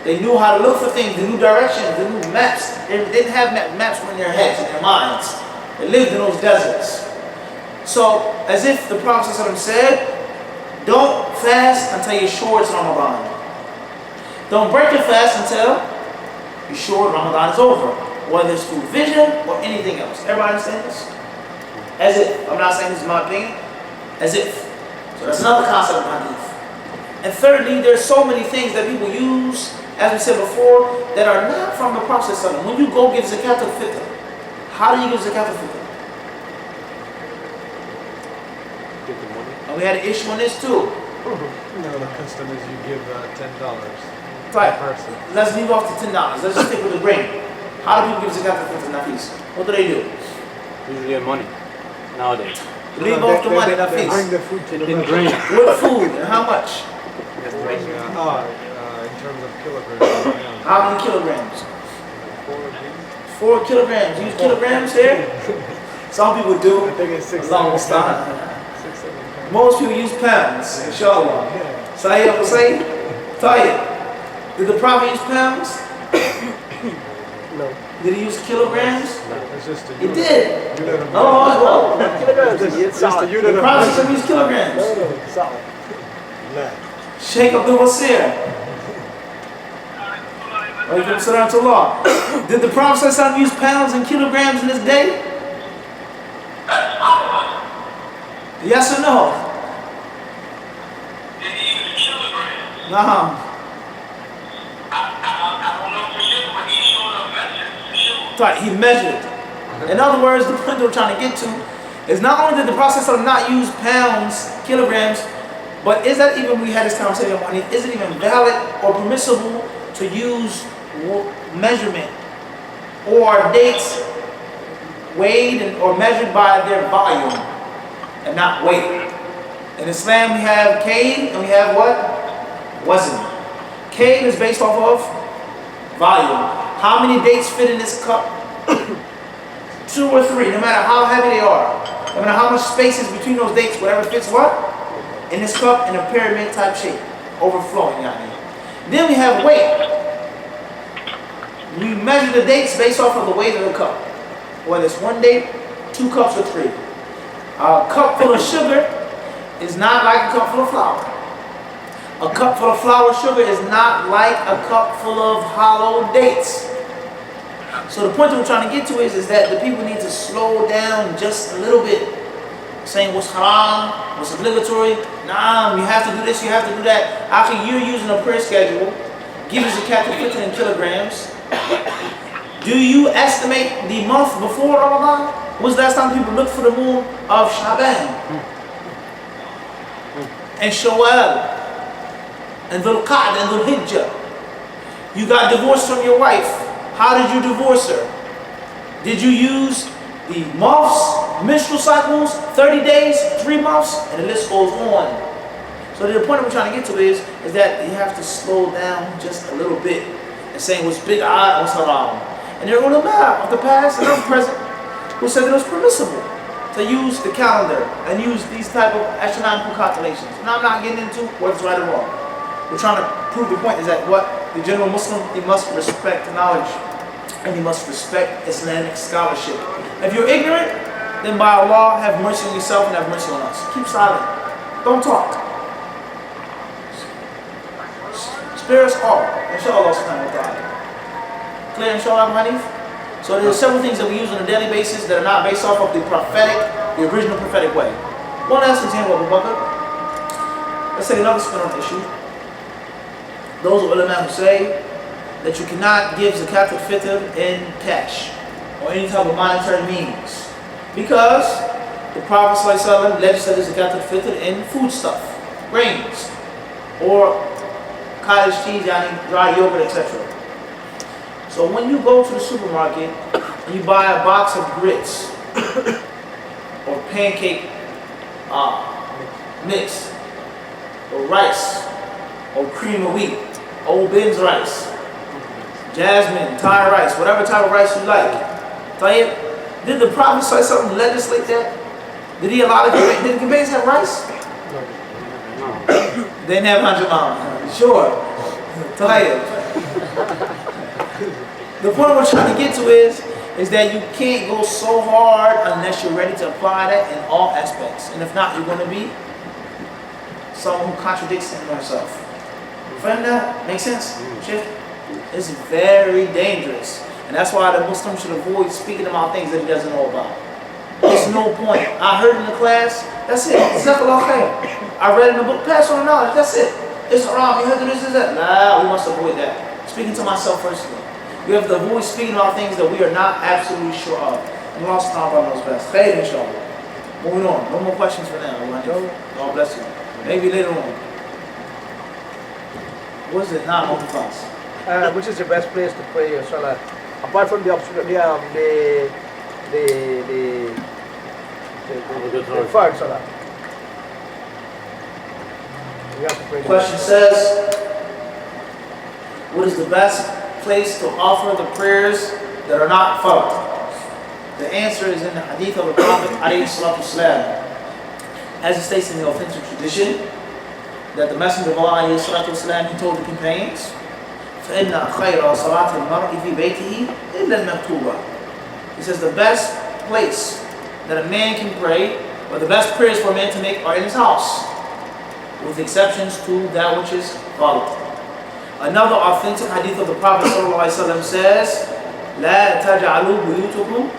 They knew how to look for things, they knew directions, they knew maps. They didn't have maps in their heads, in their minds. They lived in those deserts. So, as if the Prophet ﷺ said, don't fast until you're sure it's Ramadan. Don't break your fast until you're sure Ramadan is over. Whether it's through vision or anything else. Everybody understand this? As if. I'm not saying this is my opinion. As if. So that's another concept of hadith. And thirdly, there's so many things that people use, as we said before, that are not from the Prophet ﷺ. When you go give zakat al-fitr, how do you give zakat al-fitr? And we had an issue on this too. No, the custom is you give $10 right. per person. Let's leave off the $10. Let's just stick with the grain. How do people give zakat al-fitr, Nafis? What do they do? Usually money nowadays. Leave off the money, Nafis. They bring the food to the In grain. What food and how much? in terms of kilograms. How many kilograms? 4 4 kilograms. You use kilograms here? Some people do. I think it's 6, Long 7 time. pounds. 6, 7 pounds. Most people use pounds, inshallah. Yeah. Sahih will say, Tayyip. Did the Prophet use pounds? No. Did he use kilograms? It's just a He unit. did. Unit of Oh, kilograms. Just a unit The of Prophet used kilograms. solid. Nah. Sheikh Abdul Wasir. Did the Prophet use pounds and kilograms in his day? Yes or no? Did he use kilograms? Nah. I don't know for sure, but he showed up measured for sure. Right, he measured. In other words, the point we're trying to get to is not only did the Prophet not use pounds, kilograms, but is that even, we had this conversation about it, is it even valid or permissible to use measurement or dates weighed or measured by their volume and not weight? In Islam we have kayd and we have what? Wazn. Kayd is based off of volume. How many dates fit in this cup? 2 or 3, no matter how heavy they are. No matter how much space is between those dates, whatever fits what? In this cup in a pyramid type shape. Overflowing, yani. Then we have weight. We measure the dates based off of the weight of the cup. Whether it's 1 date, 2 cups, or 3. A cup full of sugar is not like a cup full of flour. A cup full of flour sugar is not like a cup full of hollow dates. So the point that we're trying to get to is that the people need to slow down just a little bit. Saying what's haram, what's obligatory. Nah, you have to do this, you have to do that. Actually, you're using a prayer schedule. Give us a zakat al-fitr in kilograms. Do you estimate the month before Ramadan? When's the last time people looked for the moon of Shaban? And Shawwal? And Dhul Qa'dah and Dhul Hijjah? You got divorced from your wife. How did you divorce her? Did you use the months, menstrual cycles, 30 days, 3 months, and the list goes on. So the point we're trying to get to is that you have to slow down just a little bit and saying what's bid'ah, what's haram. And there are ulama of the past and of the present who said that it was permissible to use the calendar and use these type of astronomical calculations. Now I'm not getting into what's right or wrong. We're trying to prove the point is that what the general Muslim, he must respect knowledge and he must respect Islamic scholarship. If you're ignorant, then by Allah, have mercy on yourself and have mercy on us. Keep silent. Don't talk. Spare us all. Inshallah subhanahu wa ta'ala. Clear inshallah hadith? So there are several things that we use on a daily basis that are not based off of the prophetic, the original prophetic way. One last example, Abu Bakr. Let's take another spin on the issue. Those ulama who say that you cannot give zakat al-fitr in cash or any type of monetary means because the Prophet ﷺ legislated zakat al-fitr in foodstuff, grains, or cottage cheese, dry yogurt, etc. So when you go to the supermarket and you buy a box of grits or pancake mix or rice or cream of wheat, old Ben's rice, jasmine, Thai rice, whatever type of rice you like. Did the Prophet ﷺ legislate that? Did he allow the Did the companions have rice? They didn't have hanjamam. Sure. The point we're trying to get to is that you can't go so hard unless you're ready to apply that in all aspects. And if not, you're going to be someone who contradicts him or herself. Friend, that makes sense? Shit? It's very dangerous. And that's why the Muslim should avoid speaking about things that he doesn't know about. There's no point. I heard in the class, that's it. Jazakallah khair. I read in the book, pass on the knowledge, that's it. It's haram, you heard this, that. Nah, we must avoid that. Speaking to myself personally. We have to avoid speaking about things that we are not absolutely sure of. And Allah subhanahu wa ta'ala knows best. Khair, inshallah. Moving on. No more questions for now. God bless you. Maybe later on. What is it? Non-multi-class. Which is the best place to pray your salah? Apart from the fard salah. You have to pray. Question says, what is the best place to offer the prayers that are not fard? The answer is in the hadith of the Prophet ﷺ. As it states in the authentic tradition, that the Messenger of Allah ﷺ, he told the companions, فَإِنَّ خَيْرَ صَلَاةِ الْمَرْءِ فِي بَيْتِهِ إِلَّا الْمَكْتُوبَةِ. He says the best place that a man can pray, or the best prayers for a man to make, are in his house, with exceptions to that which is followed. Another authentic hadith of the Prophet ﷺ says, لَا تَجْعَلُوا بُيُوتُكُمْ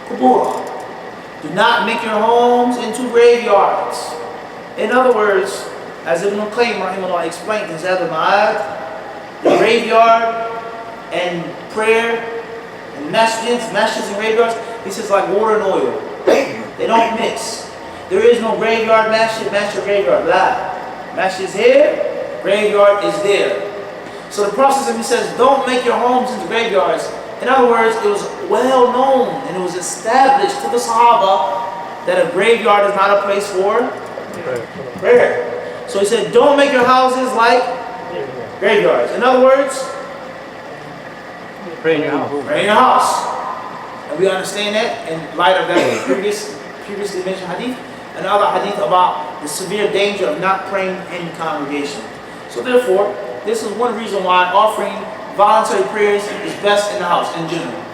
قُبُورًا. Do not make your homes into graveyards. In other words, as Ibn al-Qayyim rahimahullah explained in Zad al-Ma'ad, the graveyard and prayer and masjids and graveyards, he says, like water and oil. They don't mix. There is no graveyard masjid graveyard. La. Masjid is here, graveyard is there. So the process of he says, don't make your homes into graveyards. In other words, it was well known and it was established to the Sahaba that a graveyard is not a place for prayer. So he said, don't make your houses like graveyards. In other words, Pray in your house. pray in your house. And we understand that in light of that previously mentioned hadith, another hadith about the severe danger of not praying in congregation. So therefore, this is one reason why offering voluntary prayers is best in the house in general.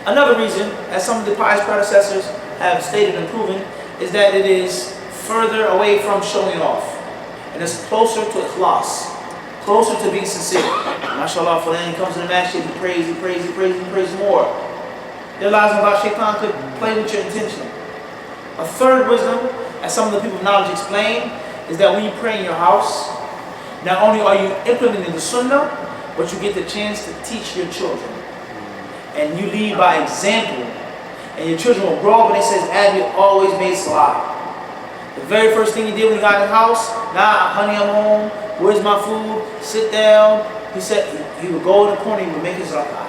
Another reason, as some of the pious predecessors have stated and proven, is that it is further away from showing off. And it's closer to ikhlas, closer to being sincere. MashaAllah, for then he comes to the masjid, he prays more. There lies about shaitan could play with your intention. A third wisdom, as some of the people of knowledge explain, is that when you pray in your house, not only are you implementing the sunnah, but you get the chance to teach your children. And you lead by example. And your children will grow up and they say, Abby always made salah. The very first thing he did when he got in the house, nah, honey, I'm home. Where's my food? Sit down. He said he would go in the corner, he would make his rakat.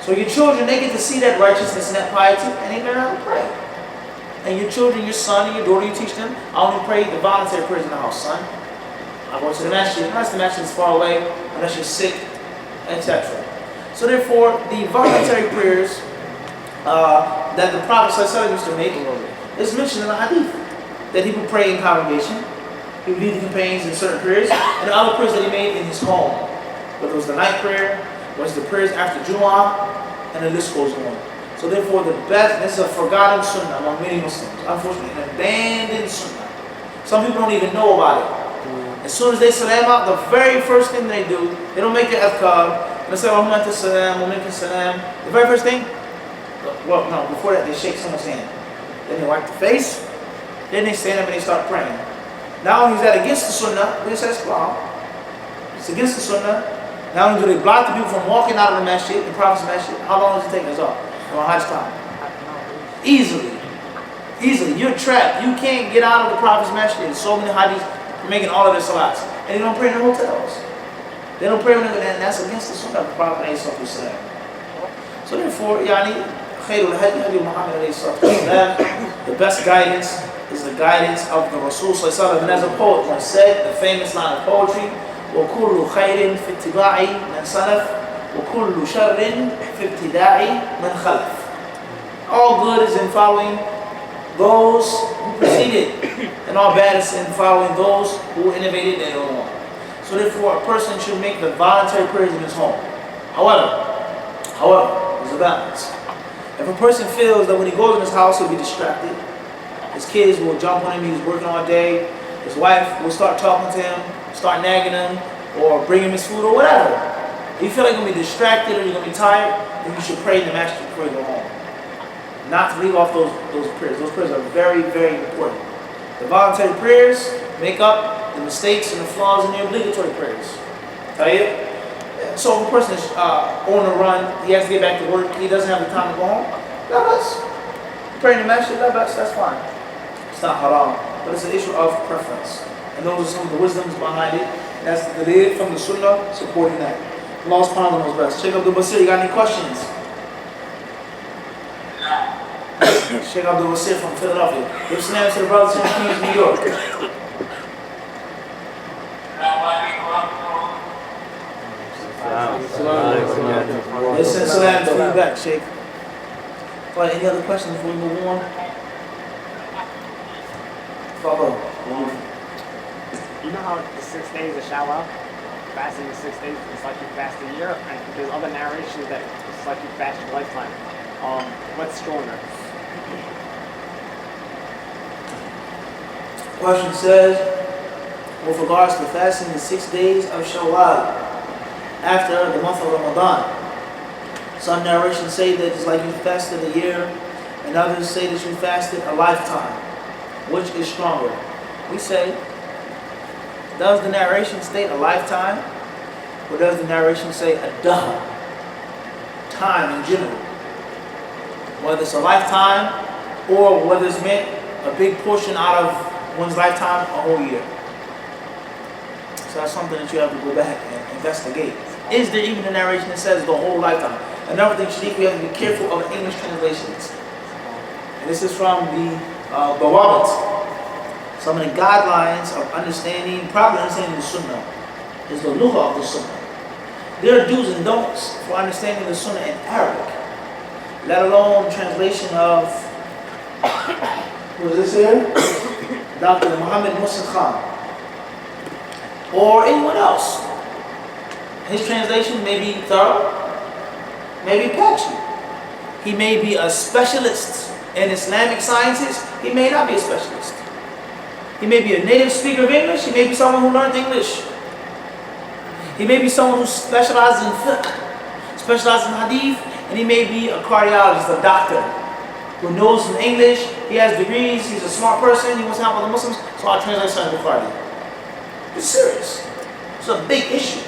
So your children, they get to see that righteousness and that piety, and they learn how to pray. And your children, your son and your daughter, you teach them, I only pray the voluntary prayers in the house, son. I go to the masjid, unless the masjid is far away, unless you're sick, etc. So therefore, the voluntary prayers that the Prophet ﷺ used to make is mentioned in the hadith. That he would pray in congregation, he would lead the companions in certain prayers, and the other prayers that he made in his home. Whether it was the night prayer, was the prayers after Jumu'ah, and the list goes on. So therefore, the best, this is a forgotten sunnah among many Muslims. Unfortunately, an abandoned sunnah. Some people don't even know about it. As soon as they salam out, the very first thing they do, they don't make their adhkar. They say, Allahumma anta salam, wa minka salam. The very first thing, well, no, before that, they shake someone's hand. Then they wipe the face. Then they stand up and they start praying. Not only is that against the sunnah, but it says, wow, it's against the sunnah. Not only do they block the people from walking out of the masjid, the Prophet's masjid, how long does it take us off? On Hajj time? Easily. You're trapped. You can't get out of the Prophet's masjid. There's so many hadiths making all of their salats. And they don't pray in the hotels. They don't pray when they're and that's against the sunnah of the Prophet. So therefore, the best guidance is the guidance of the Rasul ﷺ. And as a poet once said, the famous line of poetry, وَكُلُّ خَيْرٍ فِي اتِّبَاعِ مَنْ سَلَفٍ وَكُلُّ شَرٍ فِي ابْتِدَاعِ مَنْ خَلَفٍ. All good is in following those who preceded, and all bad is in following those who innovated their own. So therefore, a person should make the voluntary prayers in his home. However, there's a balance. If a person feels that when he goes in his house, he'll be distracted, his kids will jump on him, he's working all day, his wife will start talking to him, start nagging him, or bring him his food or whatever. If you feel like you're going to be distracted or you're going to be tired, then you should pray in the masjid before you go home. Not to leave off those prayers. Those prayers are very, very important. The voluntary prayers make up the mistakes and the flaws in the obligatory prayers. Tayyib? So if a person is on the run, he has to get back to work, he doesn't have the time to go home, that's praying in the masjid, that's fine. It's not haram, but it's an issue of preference. And those are some of the wisdoms behind it. That's the dalil from the sunnah supporting that. Allah subhanahu wa ta'ala knows best. Sheikh Abdul Basir, you got any questions? Sheikh Abdul Basir from Philadelphia. Give salam to the brothers in Queens, New York. Listen, salam to you back, Sheikh. Well, any other questions before we move on? Follow. You know how the 6 days of Shawwal, fasting the 6 days, it's like you fast a year, and there's other narrations that it's like you fast your lifetime. What's stronger? Question says, with regards to fasting the 6 days of Shawwal after the month of Ramadan, some narrations say that it's like you fasted a year, and others say that you fasted a lifetime. Which is stronger? We say, does the narration state a lifetime, or does the narration say a dahr, time in general? Whether it's a lifetime, or whether it's meant a big portion out of one's lifetime, a whole year. So that's something that you have to go back and investigate. Is there even a narration that says the whole lifetime? Another thing, Shadiq, we have to be careful of English translations. And this is from the Bawabit. Some of the guidelines of understanding, properly understanding the Sunnah, is the lugha of the Sunnah. There are do's and don'ts for understanding the Sunnah in Arabic, let alone translation of, what is this here? Dr. Muhammad Musa Khan, or anyone else. His translation may be thorough, may be patchy. He may be a specialist in Islamic sciences, he may not be a specialist. He may be a native speaker of English, he may be someone who learned English. He may be someone who specializes in fiqh, specializes in hadith, and he may be a cardiologist, a doctor, who knows some English, he has degrees, he's a smart person, he wants to help other Muslims, so I'll translate Sahih Bukhari. It's serious. It's a big issue.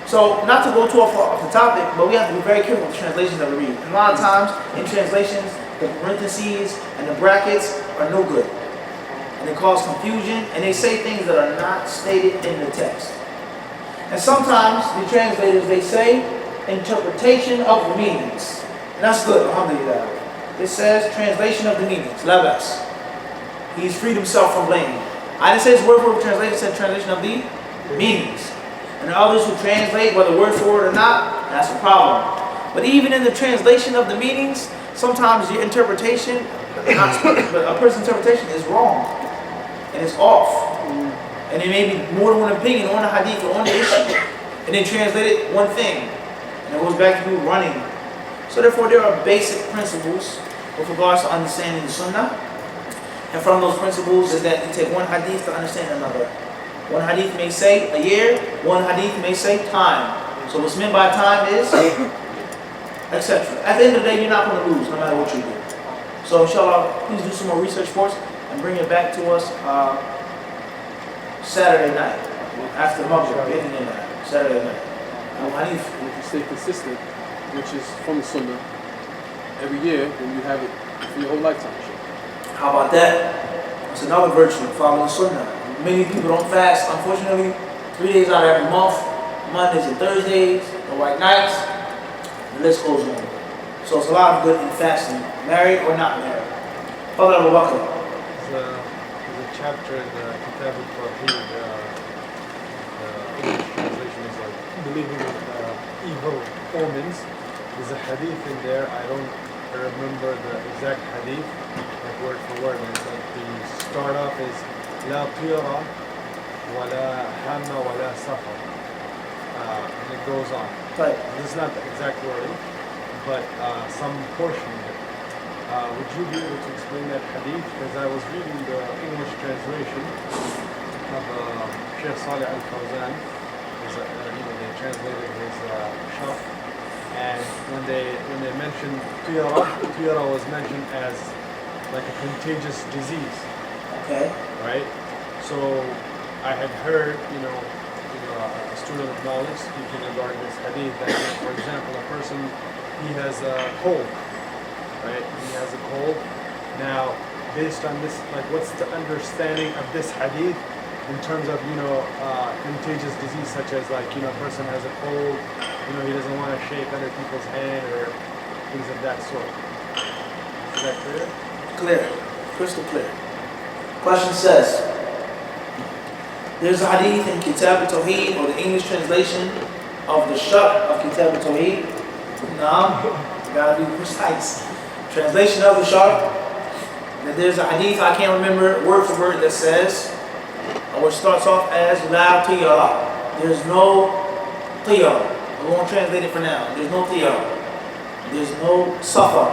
So, not to go too off the topic, but we have to be very careful with the translations that we read. And a lot of times, in translations, the parentheses and the brackets are no good. And they cause confusion, and they say things that are not stated in the text. And sometimes, the translators, they say interpretation of the meanings. And that's good, alhamdulillah. It says translation of the meanings, la bas. He's freed himself from blame. I didn't say it's word for word translation, it said translation of the meanings. And there are others who translate, whether word for word or not, that's a problem. But even in the translation of the meanings, sometimes your interpretation, a person's interpretation is wrong. And it's off. And there may be more than one opinion on the hadith or on the issue. And they translated one thing. And it goes back to people running. So therefore there are basic principles with regards to understanding the sunnah. And from those principles is that you take one hadith to understand another. One hadith may say a year, one hadith may say time. So what's meant by time is, etc. At the end of the day, you're not going to lose no matter what you do. So inshallah, please do some more research for us and bring it back to us Saturday night, after Maghrib, getting in there, Saturday night. Hadith. And if you stay consistent, which is from the Sunnah, every year, then you have it for your whole lifetime. How about that? It's another virtue, following Sunnah. Many people don't fast, unfortunately, 3 days out of every month, Mondays and Thursdays, the white nights, the list goes on. So it's a lot of good in fasting, married or not married. Father Abu Bakr. There's a chapter in the Kitab al-Tawheed, the English translation is like believing in evil omens. There's a hadith in there, I don't remember the exact hadith, like word for word, and it's like the start off is La tuyara ولا هامة ولا سفر. And it goes on. Right. This is not the exact wording, but some portion of it. Would you be able to explain that hadith? Because I was reading the English translation of Sheikh Salih Al-Fawzan. They translated his sharh. And when they mentioned tiyara was mentioned as like a contagious disease. Okay. Right? So I had heard, a student of knowledge speaking regarding this hadith that, for example, a person, he has a cold, right? He has a cold. Now, based on this, like, what's the understanding of this hadith in terms of, contagious disease such as, like, a person has a cold, he doesn't want to shake other people's hand or things of that sort. Is that clear? Clear. Crystal clear. Question says, there's a hadith in Kitab al-Tawheed, or the English translation of the sharh of Kitab al-Tawheed. Now, gotta be precise. Translation of the sharh, that there's a hadith, I can't remember word for word, that says, or starts off as La tiyara. There's no tiyara. I won't translate it for now. There's no tiyara. There's no safar.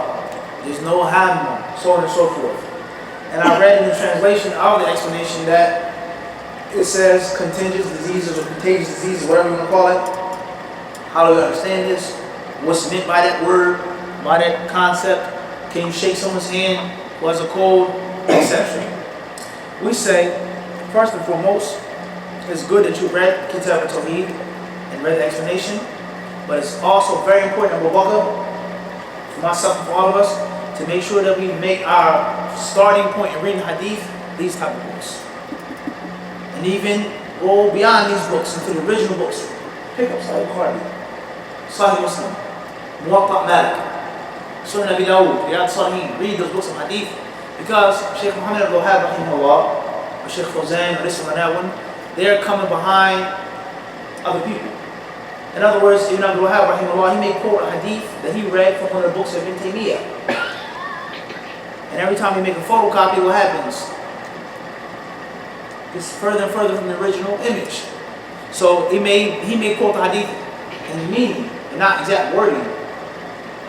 There's no hamma, so on and so forth. And I read in the translation of the explanation that it says contagious diseases or contagious diseases, whatever you want to call it. How do you understand this? What's meant by that word, by that concept? Can you shake someone's hand who has a cold, etc.? We say, first and foremost, it's good that you read Kitab al-Tawheed and read the explanation, but it's also very important, Abu Bakr, for myself and for all of us, to make sure that we make our starting point in reading hadith these type of books. And even go beyond these books into the original books. Pick up Sahih Bukhari, Sahih Muslim, Muwatta Malik, Sunan Abi Dawud, Riyadh Salihin. Read those books of hadith, because Sheikh Muhammad al-Wahhab rahimahullah, or Sheikh Fawzan, or this one, that one, they're coming behind other people. In other words, Ibn Abdul Wahhab rahimahullah, he may quote a hadith that he read from one of the books of Ibn Taymiyyah. And every time you make a photocopy, what happens? It's further and further from the original image. So he may quote the hadith in the meaning and not exact wording.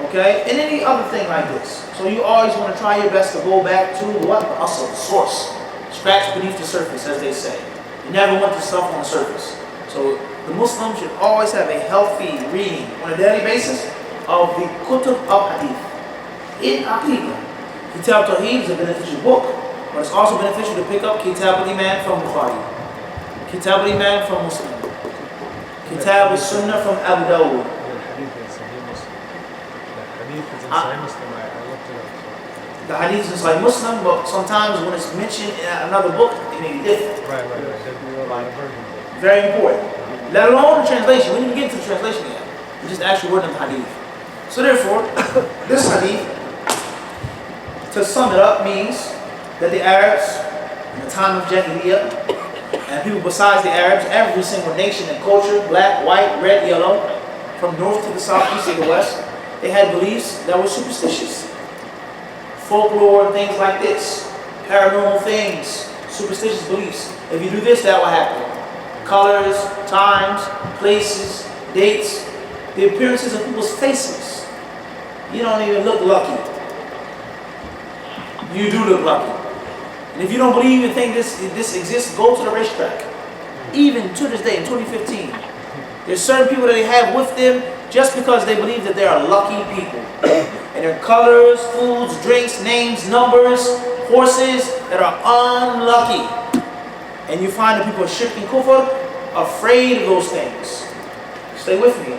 Okay? And any other thing like this. So you always want to try your best to go back to what? The asl, the source. Scratch beneath the surface, as they say. You never want the stuff on the surface. So the Muslim should always have a healthy reading on a daily basis of the kutub of hadith. In Aqidah. Kitab al-Tawheed is a beneficial book, but it's also beneficial to pick up Kitab al-Iman from Bukhari, Kitab al-Iman from Muslim, Kitab al-Sunnah from Abu Dawud. The hadith is in Sahih Muslim. I looked it up. The hadith is like Muslim, but sometimes when it's mentioned in another book, it may be different. Right. There'd be a lot of versions. Very important. Let alone the translation. We didn't even get into the translation yet. It's just the actual word of the hadith. So therefore, this hadith, to sum it up, means that the Arabs, in the time of Jahiliyyah, and people besides the Arabs, every single nation and culture, black, white, red, yellow, from north to the south, east to the west, they had beliefs that were superstitious. Folklore, things like this, paranormal things, superstitious beliefs. If you do this, that will happen. Colors, times, places, dates, the appearances of people's faces. You don't even look lucky. You do look lucky. And if you don't believe and think this exists, go to the racetrack. Even to this day, in 2015, there's certain people that they have with them just because they believe that they are lucky people. And their colors, foods, drinks, names, numbers, horses that are unlucky. And you find that people are shirk and kufr, afraid of those things. Stay with me.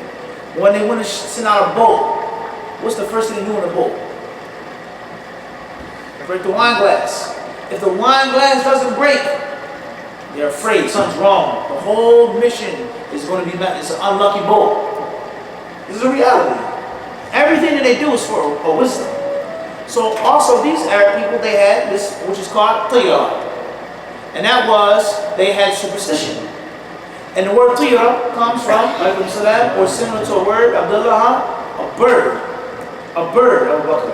When they want to send out a boat, what's the first thing they do in a boat? Break the wine glass. If the wine glass doesn't break, they're afraid something's wrong. The whole mission is going to be met. It's an unlucky boat. This is a reality. Everything that they do is for a wisdom. So also these Arab people, they had this, which is called tiyara. And that was, they had superstition. And the word tiyara comes from, or similar to a word, Abdullah, a bird. A bird, Abu Bakr.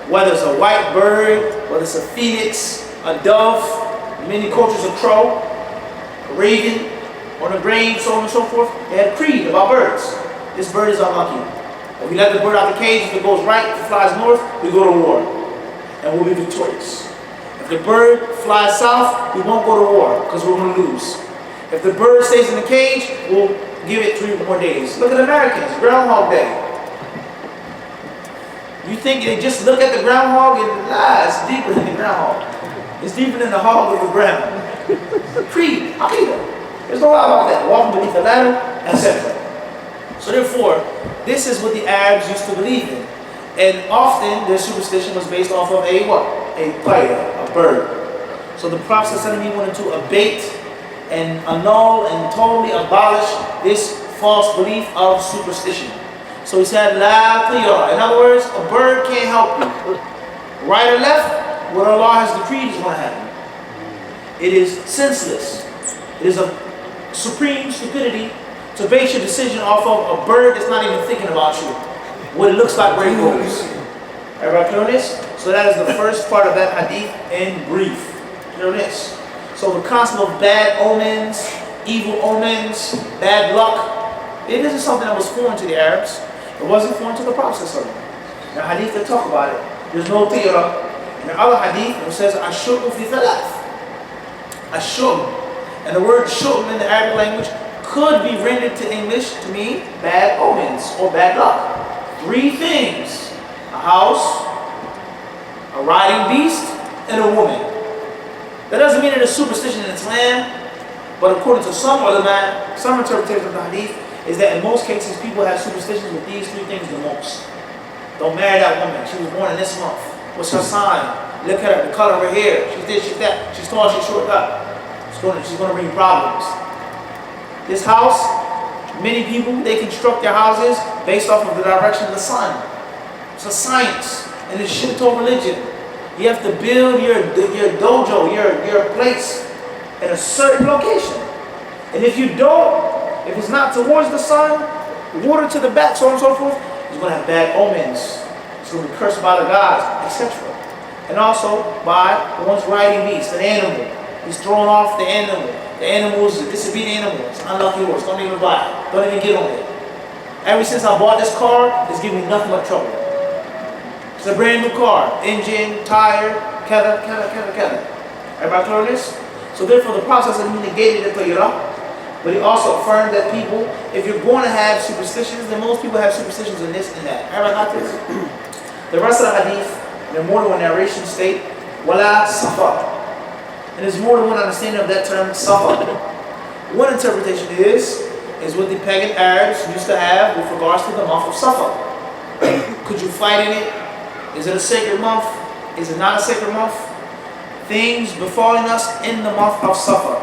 Whether it's a white bird, whether it's a phoenix, a dove, many cultures a crow. a raven, on a grave, so on and so forth. They had a creed about birds. This bird is unlucky. If we let the bird out the cage, if it goes right, if it flies north, we go to war. And we'll be victorious. If the bird flies south, we won't go to war, because we're going to lose. If the bird stays in the cage, we'll give it 3 more days. Look at Americans, Groundhog Day. You think they just look at the groundhog and it's deeper than the groundhog. It's deeper than the hog of the ground. Creed, Aqidah. There's no lie about that. Walking beneath the ladder, etc. So therefore, this is what the Arabs used to believe in. And often their superstition was based off of a what? A tayr, a bird. So the Prophet ﷺ wanted to abate and annul and totally abolish this false belief of superstition. So he said, La tayra. In other words, a bird can't help you. Right or left, what Allah has decreed is going to happen. It is senseless. It is a supreme stupidity to base your decision off of a bird that's not even thinking about you. What it looks like, where it goes. Everybody clear on this? So that is the first part of that hadith in brief. Clear on this? So the concept of bad omens, evil omens, bad luck, it isn't something that was foreign to the Arabs. It wasn't foreign to the Prophet. The hadith that talk about it. There's no tiyra. In the other hadith, it says, Ashur'u fi thalath. Ashur'u. And the word shur'u in the Arabic language could be rendered to English to mean bad omens or bad luck. 3 things: a house, a riding beast, and a woman. That doesn't mean it is superstition in Islam, but according to some ulama, some interpretations of the hadith, is that in most cases people have superstitions with these 3 things the most. Don't marry that woman. She was born in this month. What's her sign? Look at her, the color of her hair. She's this, she's that. She's tall, she's short, up. She's going to bring problems. This house, many people, they construct their houses based off of the direction of the sun. It's a science, and it's Shinto religion. You have to build your dojo, your place in a certain location. And if you don't, if it's not towards the sun, water to the back, so on and so forth, it's going to have bad omens. It's going to be cursed by the gods, etc. And also by one's riding beast, an animal. He's throwing off the animal. The animal is a disobedient animal. It's an unlucky horse. Don't even buy it. Don't even get on it. Ever since I bought this car, it's giving me nothing but trouble. It's a brand new car. Engine, tire, kada. Everybody clear on this? So therefore the process of he negated the tayra, but he also affirmed that people, if you're going to have superstitions, then most people have superstitions in this and that. Everybody got this? The rest of the hadith, there are more than one narration state, wala safar. And there's more than one understanding of that term, safar. One interpretation is what the pagan Arabs used to have with regards to the month of Safar. Could you fight in it? Is it a sacred month? Is it not a sacred month? Things befalling us in the month of Safar.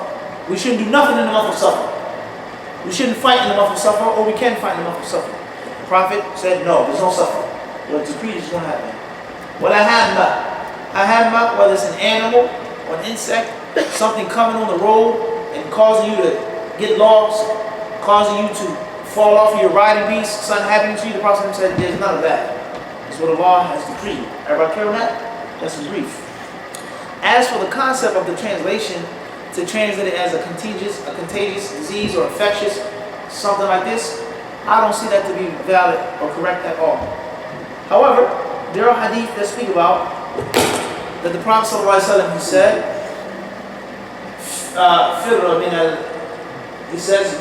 We shouldn't do nothing in the month of Safar. We shouldn't fight in the month of Safar, or we can fight in the month of Safar. The Prophet said, no, there's no Safar. Your decree is going to happen. What I have, whether it's an animal or an insect, something coming on the road and causing you to get lost, causing you to fall off your riding beast, something happening to you, the Prophet said, there's none of that. It's what Allah has decreed. Everybody clear on that? That's in brief. As for the concept of the translation, to translate it as a contagious disease or infectious, something like this, I don't see that to be valid or correct at all. However, there are hadith that speak about that the Prophet ﷺ, he said, he says,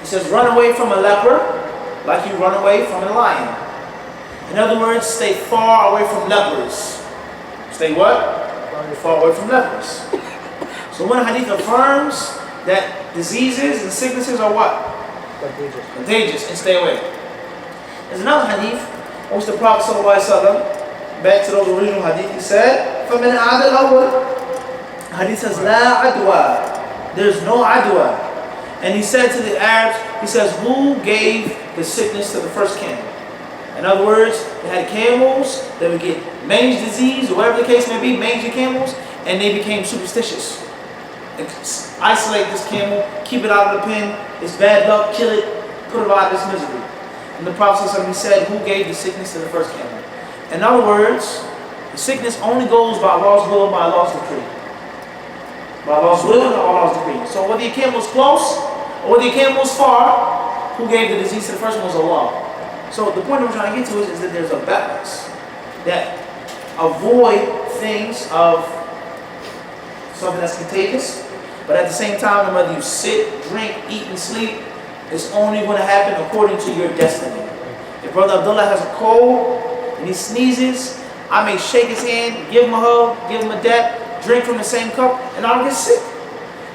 he says, run away from a leper like you run away from a lion. In other words, stay far away from lepers. Stay what? Far away from lepers. So when hadith affirms that diseases and sicknesses are what? Contagious, and stay away. There's another hadith in which the Prophet ﷺ, back to those original hadith, he said, فَمِنْ عَادَ الْأَوَّلِ Hadith says, لَا عَدْوَى. There's no adwa. And he said to the Arabs, he says, who gave the sickness to the first camel? In other words, they had camels that would get mange disease, or whatever the case may be, mangy camels, and they became superstitious. Isolate this camel, keep it out of the pen, it's bad luck, kill it, put it out of this misery. And the Prophet ﷺ said, who gave the sickness to the first camel? In other words, the sickness only goes by Allah's will, by Allah's decree. By Allah's will and Allah's decree. So whether your camel was close or whether your camel was far, who gave the disease to the first one was Allah. So the point I'm trying to get to is that there's a balance. That avoid things of something that's contagious, but at the same time, whether you sit, drink, eat, and sleep, it's only going to happen according to your destiny. If Brother Abdullah has a cold and he sneezes, I may shake his hand, give him a hug, give him a dap, drink from the same cup, and I don't get sick.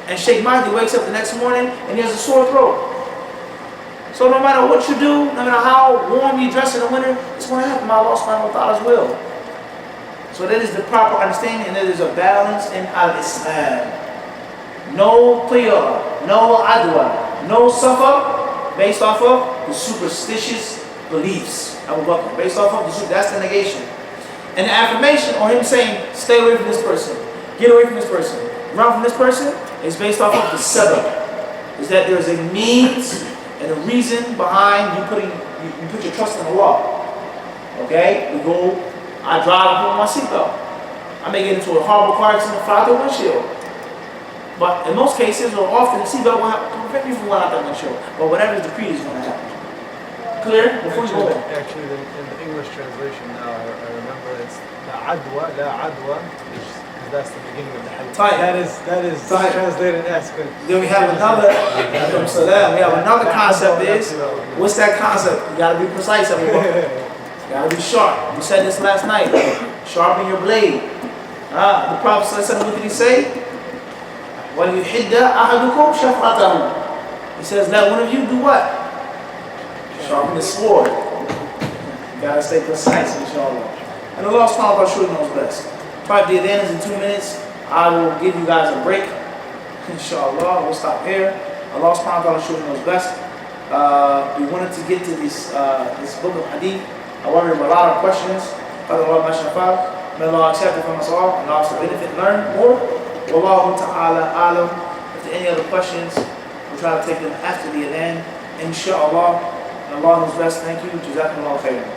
And Sheikh Mahdi wakes up the next morning and he has a sore throat. So no matter what you do, no matter how warm you dress in the winter, it's going to happen by Allah subhanahu wa ta'ala's will. So that is the proper understanding, and there is a balance in al-Islam. No qiyar, no adwa, no safar, based off of the superstitious beliefs. Based off of that's the negation. And the affirmation, or him saying, stay away from this person, get away from this person, run from this person, is based off of the sabab. Is that there is a means and a reason behind you put your trust in Allah. Okay? I drive and put my seatbelt. I may get into a horrible car accident and fly through a windshield. But in most cases, or often, the seatbelt will prevent me from going out that windshield. But whatever is decreed is going to happen. Clear? Before you go on. Actually, in the English translation now, I remember it's la adwa, because that's the beginning of the hadith. That is translated as good. Then we have another, concept is, what's that concept? You got to be precise, everyone. You got to be sharp. We said this last night. Sharpen your blade. The Prophet ﷺ, what did he say? وَلْيُحِدَّ أَحَدُكُمْ شَفْرَتَهُ. He says, let one of you do what? Sharpen the sword. You got to stay precise, inshallah. And Allah subhanahu wa ta'ala surely knows best. Type the adhan is in 2 minutes. I will give you guys a break. Inshallah, we'll stop here. Allah subhanahu wa ta'ala surely knows best. We wanted to get to this book of Hadith. However, a lot of questions. May Allah accept it from us all and also benefit and learn more. Wallahu ta'ala alam. If there are any other questions, we'll try to take them after the adhan. Inshallah. And Allah knows best. Thank you. Jazakumullah khairan.